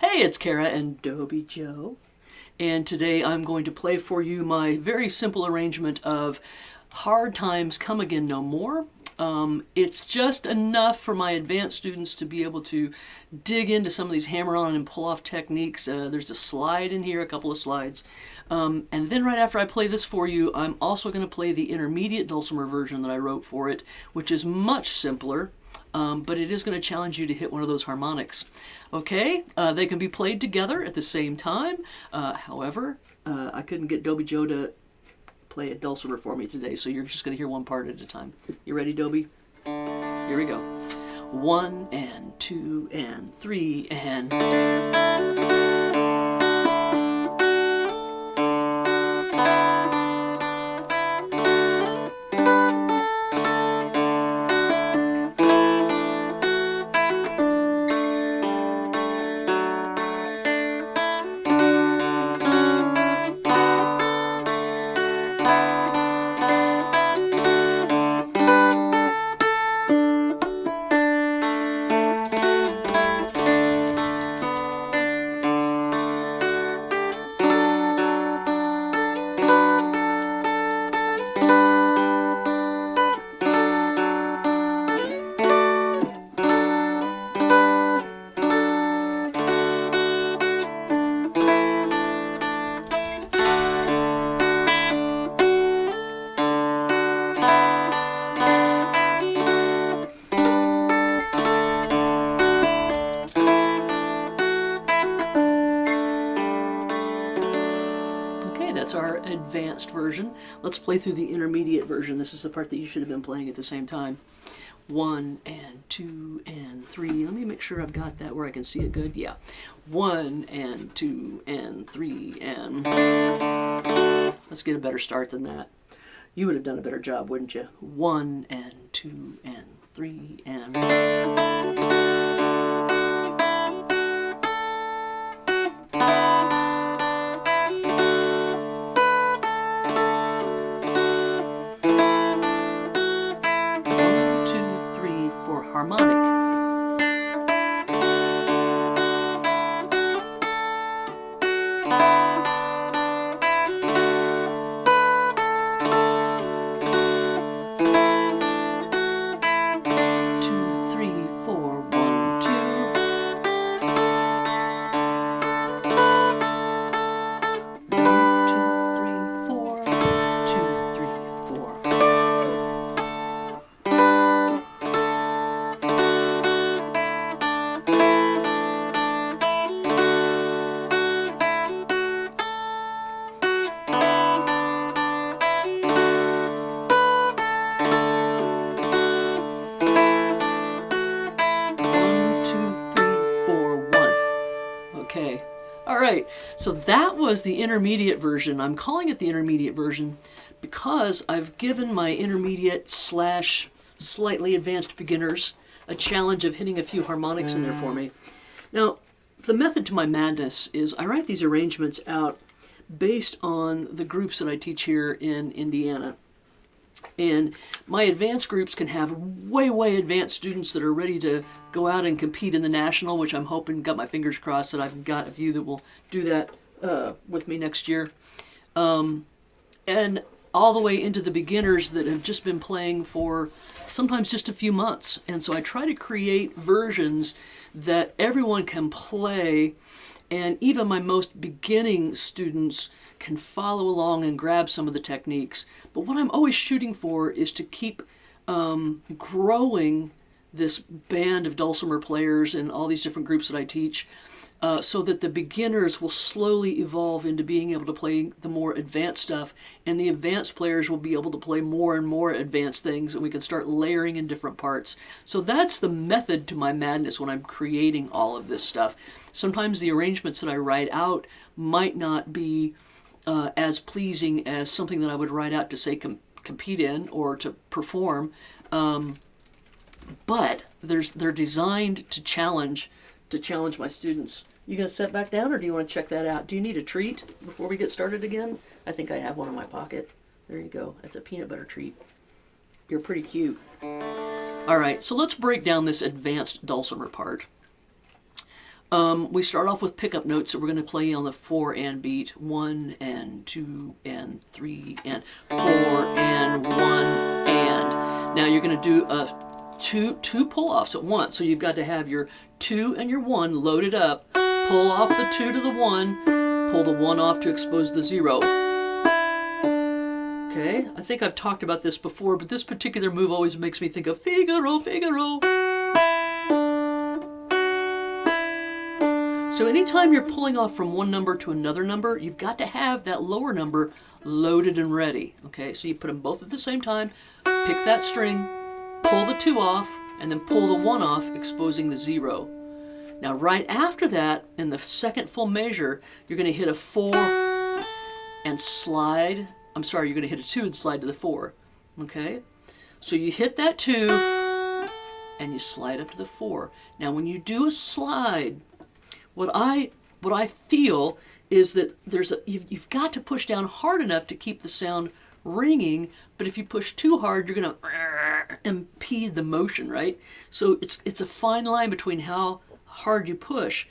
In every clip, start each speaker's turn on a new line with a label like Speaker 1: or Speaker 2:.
Speaker 1: Hey, it's Kara and Dobie Joe, and today I'm going to play for you my very simple arrangement of Hard Times Come Again No More. It's just enough for my advanced students to be able to dig into some of these hammer-on and pull-off techniques. There's a slide in here, a couple of slides. And then right after I play this for you, I'm also going to play the intermediate dulcimer version that I wrote for it, which is much simpler. But it is going to challenge you to hit one of those harmonics. Okay, they can be played together at the same time. However, I couldn't get Dobie Joe to play a dulcimer for me today, so you're just going to hear one part at a time. You ready, Dobie? Here we go. 1 and 2 and 3 and... That's our advanced version. Let's play through the intermediate version. This is the part that you should have been playing at the same time. 1 and 2 and 3. Let me make sure I've got that where I can see it good. Yeah. 1 and 2 and 3 and... Let's get a better start than that. You would have done a better job, wouldn't you? 1 and 2 and 3 and... harmonic. Okay, all right, so that was the intermediate version. I'm calling it the intermediate version because I've given my intermediate / slightly advanced beginners a challenge of hitting a few harmonics in there for me. Now, the method to my madness is I write these arrangements out based on the groups that I teach here in Indiana. And my advanced groups can have way advanced students that are ready to go out and compete in the national, which I'm hoping, got my fingers crossed that I've got a few that will do that with me next year. And all the way into the beginners that have just been playing for sometimes just a few months. And so I try to create versions that everyone can play, and even my most beginning students can follow along and grab some of the techniques. But what I'm always shooting for is to keep growing this band of dulcimer players and all these different groups that I teach, so that the beginners will slowly evolve into being able to play the more advanced stuff, and the advanced players will be able to play more and more advanced things, and we can start layering in different parts. So that's the method to my madness when I'm creating all of this stuff. Sometimes the arrangements that I write out might not be as pleasing as something that I would write out to, say, compete in or to perform, but they're designed to challenge my students. You gonna sit back down, or do you want to check that out? Do you need a treat before we get started again? I think I have one in my pocket. There you go. That's a peanut butter treat. You're pretty cute. All right, so let's break down this advanced dulcimer part. We start off with pickup notes, so we're going to play on the 4 and beat. 1 and 2 and 3 and 4 and 1 and. Now you're going to do two pull-offs at once. So you've got to have your 2 and your 1 loaded up. Pull off the 2 to the 1. Pull the 1 off to expose the 0. Okay, I think I've talked about this before, but this particular move always makes me think of Figaro, Figaro. So anytime you're pulling off from one number to another number, you've got to have that lower number loaded and ready. Okay, so you put them both at the same time, pick that string, pull the 2 off, and then pull the 1 off, exposing the 0. Now right after that, in the second full measure, you're going to hit a 4 and slide. I'm sorry, you're going to hit a 2 and slide to the 4. Okay? So you hit that 2 and you slide up to the 4. Now when you do a slide, what I feel is that you've got to push down hard enough to keep the sound ringing, but if you push too hard, you're going to impede the motion, right? So it's a fine line between how hard you push.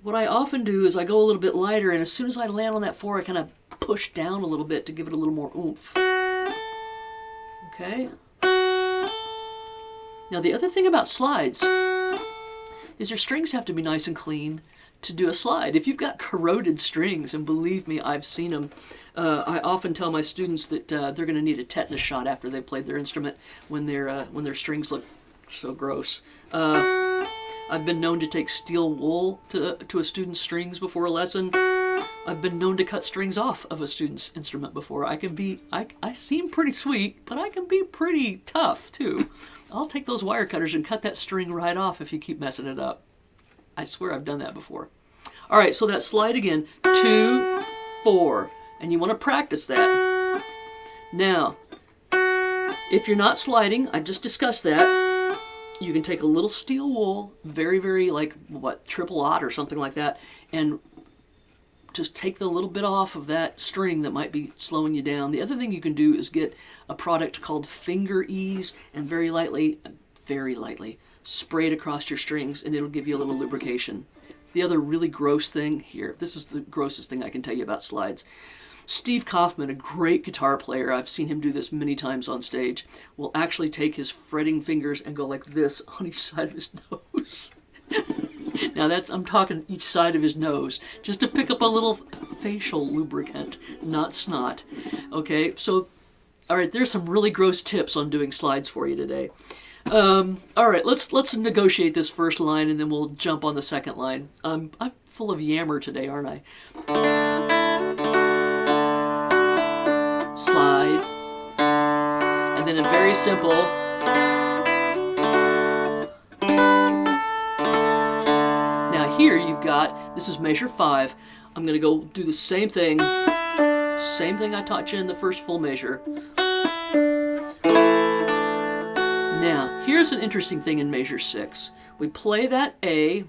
Speaker 1: What I often do is I go a little bit lighter, and as soon as I land on that 4, I kind of push down a little bit to give it a little more oomph. Okay? Now the other thing about slides is your strings have to be nice and clean to do a slide. If you've got corroded strings, and believe me, I've seen them, I often tell my students that they're going to need a tetanus shot after they played their instrument when their strings look so gross. I've been known to take steel wool to a student's strings before a lesson. I've been known to cut strings off of a student's instrument before. I seem pretty sweet, but I can be pretty tough too. I'll take those wire cutters and cut that string right off if you keep messing it up. I swear I've done that before. All right, so that slide again, 2, 4, and you want to practice that. Now, if you're not sliding, I just discussed that, you can take a little steel wool, very, very like, triple aught or something like that, and just take the little bit off of that string that might be slowing you down. The other thing you can do is get a product called Finger Ease and very lightly, spray it across your strings, and it'll give you a little lubrication. The other really gross thing here, this is the grossest thing I can tell you about slides. Steve Kaufman, a great guitar player, I've seen him do this many times on stage, will actually take his fretting fingers and go like this on each side of his nose. Now I'm talking each side of his nose, just to pick up a little facial lubricant, not snot. Okay, so, all right, there's some really gross tips on doing slides for you today. All right, let's negotiate this first line, and then we'll jump on the second line. I'm full of yammer today, aren't I? Slide, and then a very simple. Now here you've got, this is measure 5. I'm going to go do the same thing I taught you in the first full measure. Now, here's an interesting thing in measure 6. We play that A,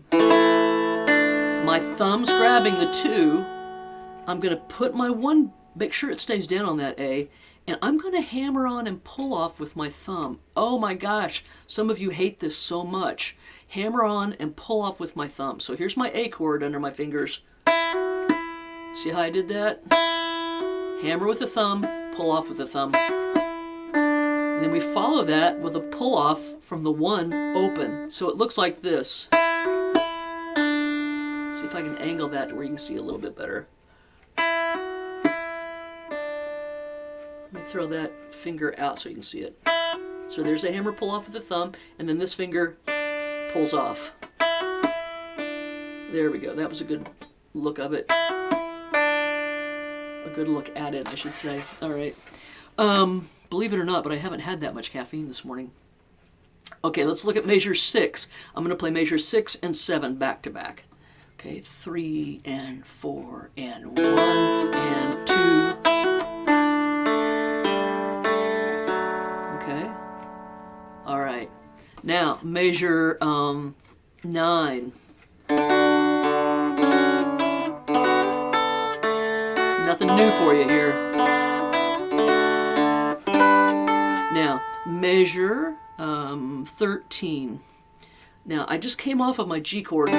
Speaker 1: my thumb's grabbing the 2, I'm going to put my 1, make sure it stays down on that A, and I'm going to hammer on and pull off with my thumb. Oh my gosh, some of you hate this so much. Hammer on and pull off with my thumb. So here's my A chord under my fingers. See how I did that? Hammer with the thumb, pull off with the thumb. And then we follow that with a pull off from the 1 open. So it looks like this. See if I can angle that to where you can see a little bit better. Let me throw that finger out so you can see it. So there's a hammer pull off with the thumb, and then this finger pulls off. There we go. That was a good look of it. A good look at it, I should say. All right. Believe it or not, but I haven't had that much caffeine this morning. Okay, let's look at measure 6. I'm going to play measure 6 and 7 back to back. Okay, 3 and 4 and 1 and 2. Okay. All right. Now, measure 9. Nothing new for you here. Now, measure 13. Now, I just came off of my G chord.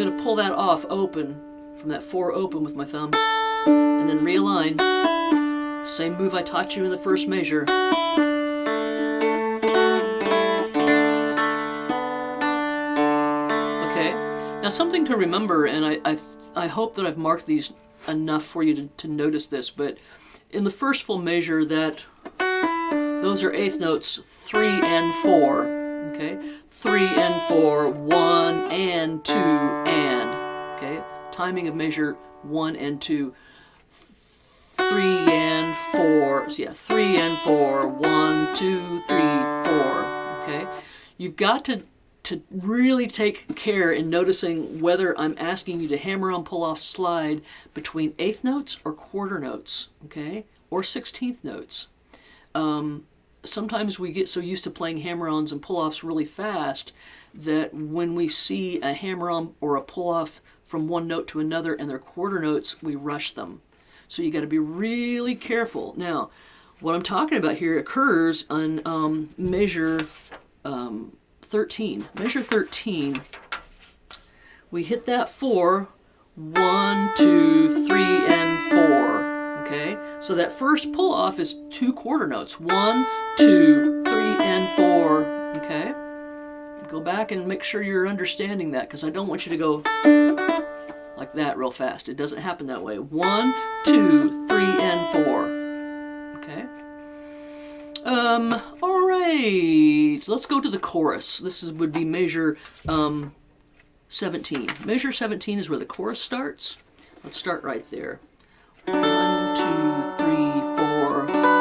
Speaker 1: going to pull that off open, from that 4 open with my thumb, and then realign. Same move I taught you in the first measure. Okay, now something to remember, and I hope that I've marked these enough for you to notice this, but in the first full measure, those are eighth notes 3 and 4. Okay, 3 and 4, 1 and 2 and. Okay, timing of measure 1 and 2. 3 and 4. So yeah, 3 and 4. 1, 2, 3, 4. Okay, you've got to really take care in noticing whether I'm asking you to hammer on, pull off, slide between eighth notes or quarter notes, okay, or 16th notes. Sometimes we get so used to playing hammer-ons and pull-offs really fast that when we see a hammer-on or a pull-off from one note to another and they're quarter notes, we rush them. So you got to be really careful. Now, what I'm talking about here occurs on measure 13. Measure 13, we hit that 4, 1, 2, 3, and 4. Okay, so that first pull off is 2 quarter notes. 1, 2, 3, and 4. Okay, go back and make sure you're understanding that, because I don't want you to go like that real fast. It doesn't happen that way. 1, 2, 3, and 4. Okay. All right, let's go to the chorus. This would be measure 17. Measure 17 is where the chorus starts. Let's start right there. 1, 2, 3, 4.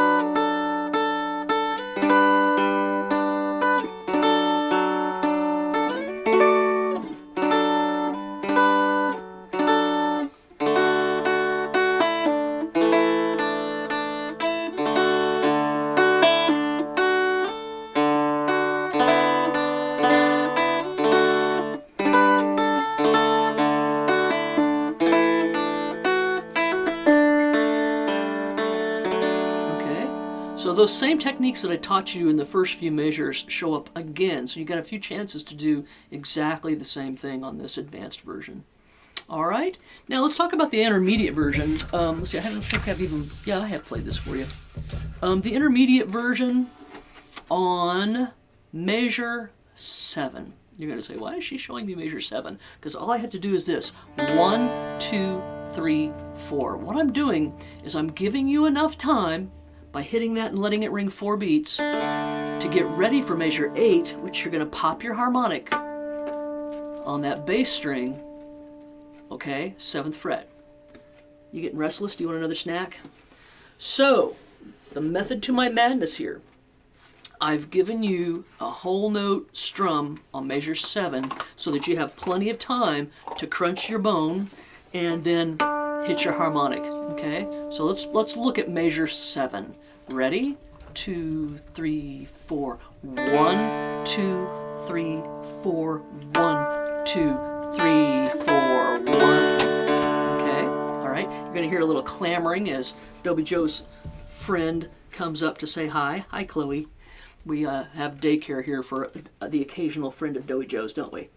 Speaker 1: So those same techniques that I taught you in the first few measures show up again. So you got a few chances to do exactly the same thing on this advanced version. All right. Now let's talk about the intermediate version. Let's see. I think I've even. Yeah, I have played this for you. The intermediate version on measure 7. You're going to say, why is she showing me measure 7? Because all I have to do is this: 1, 2, 3, 4. What I'm doing is I'm giving you enough time by hitting that and letting it ring 4 beats to get ready for measure 8, which you're going to pop your harmonic on that bass string, okay, 7th fret. You getting restless? Do you want another snack? So, the method to my madness here. I've given you a whole note strum on measure 7 so that you have plenty of time to crunch your bone and then hit your harmonic, okay? So let's look at measure 7. Ready? 2, 3, 4. 1, 2, 3, 4. 1, 2, 3, 4. 1. Okay, all right. You're going to hear a little clamoring as Dobie Joe's friend comes up to say hi. Hi, Chloe. We have daycare here for the occasional friend of Dobie Joe's, don't we?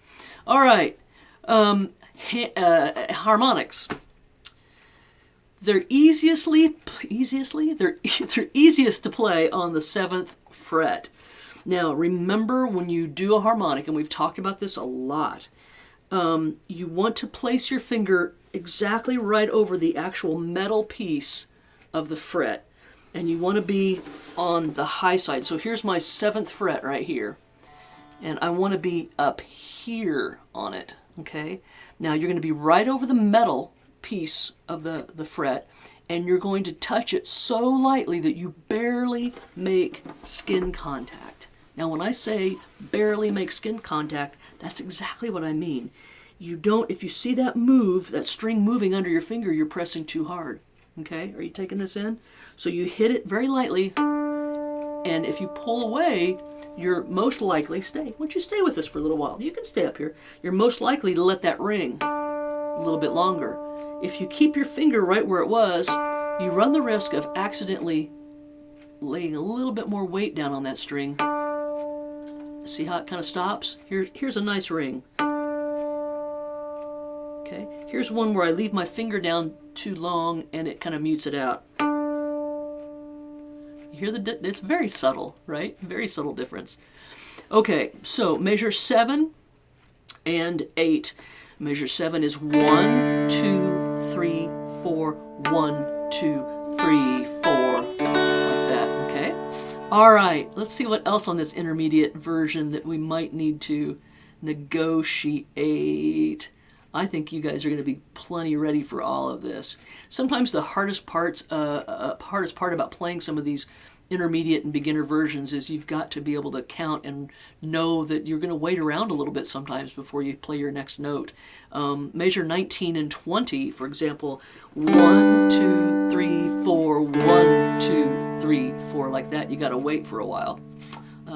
Speaker 1: All right. Harmonics. They're easiest to play on the 7th fret. Now, remember when you do a harmonic, and we've talked about this a lot, you want to place your finger exactly right over the actual metal piece of the fret, and you want to be on the high side. So here's my 7th fret right here, and I want to be up here on it, okay? Now, you're going to be right over the metal piece of the fret, and you're going to touch it so lightly that you barely make skin contact. Now when I say barely make skin contact, that's exactly what I mean. You don't, if you see that move, that string moving under your finger, you're pressing too hard. Okay, are you taking this in? So you hit it very lightly, and if you pull away, you're most likely, why don't you stay with us for a little while? You can stay up here. You're most likely to let that ring a little bit longer. If you keep your finger right where it was, you run the risk of accidentally laying a little bit more weight down on that string. See how it kind of stops? Here's a nice ring. Okay, here's one where I leave my finger down too long and it kind of mutes it out. You hear it's very subtle, right? Very subtle difference. Okay, so measure 7 and 8. Measure 7 is 1, 2, 3, 4, 1, 2, 3, 4, like that, okay? All right, let's see what else on this intermediate version that we might need to negotiate. I think you guys are going to be plenty ready for all of this. Sometimes the hardest part about playing some of these intermediate and beginner versions is you've got to be able to count and know that you're going to wait around a little bit sometimes before you play your next note. Measure 19 and 20, for example, 1, 2, 3, 4, 1, 2, 3, 4, like that. You got to wait for a while.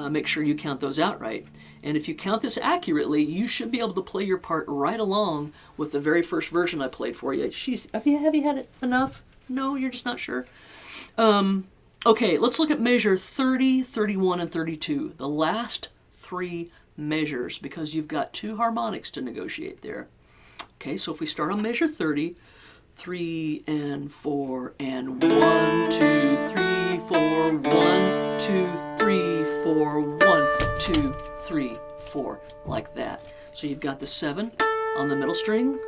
Speaker 1: Make sure you count those out right. And if you count this accurately, you should be able to play your part right along with the very first version I played for you. Have you had it enough? No, you're just not sure? Okay, let's look at measure 30, 31, and 32. The last 3 measures, because you've got 2 harmonics to negotiate there. Okay, so if we start on measure 30, 3 and 4 and 1, 2, 3, 4, 1, 2, 3, 4, 1, 2, 3, 4, like that. So you've got the 7 on the middle string,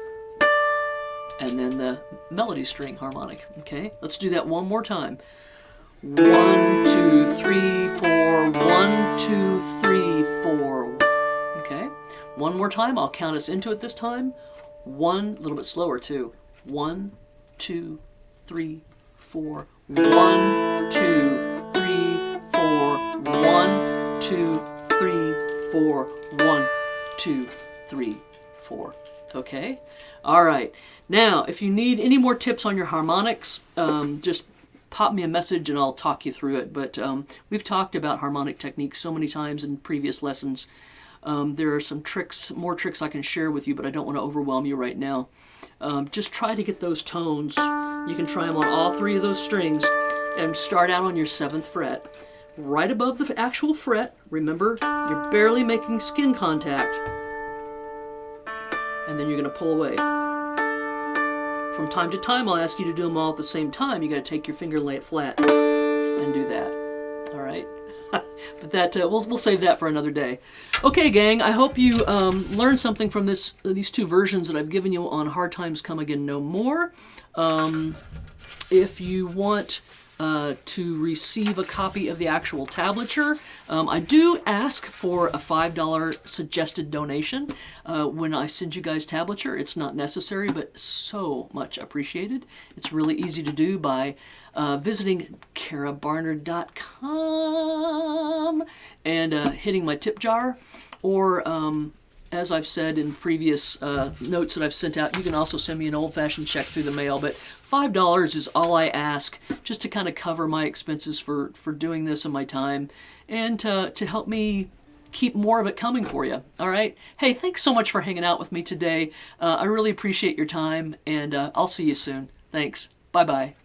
Speaker 1: and then the melody string harmonic. Okay, let's do that one more time. 1, 2, 3, 4, 1, 2, 3, 4. Okay, one more time. I'll count us into it this time. 1, a little bit slower too. 1, 2, 3, 4. 1, 2, 3, 4. 1, 2, 3, 4. 1, 2, 3, 4. Okay? All right. Now, if you need any more tips on your harmonics, just pop me a message and I'll talk you through it. But we've talked about harmonic techniques so many times in previous lessons. There are some tricks, more tricks I can share with you, but I don't want to overwhelm you right now. Just try to get those tones. You can try them on all 3 of those strings and start out on your 7th fret. Right above the actual fret, remember, you're barely making skin contact. And then you're going to pull away. From time to time, I'll ask you to do them all at the same time. You got to take your finger, lay it flat, and do that. All right? But that we'll save that for another day. Okay, gang. I hope you learned something from these 2 versions that I've given you on Hard Times Come Again No More. If you want to receive a copy of the actual tablature, I do ask for a $5 suggested donation when I send you guys tablature. It's not necessary, but so much appreciated. It's really easy to do by visiting karabarnard.com and hitting my tip jar, or as I've said in previous notes that I've sent out, you can also send me an old-fashioned check through the mail, but $5 is all I ask, just to kind of cover my expenses for doing this in my time, and to help me keep more of it coming for you. All right? Hey, thanks so much for hanging out with me today. I really appreciate your time, and I'll see you soon. Thanks. Bye-bye.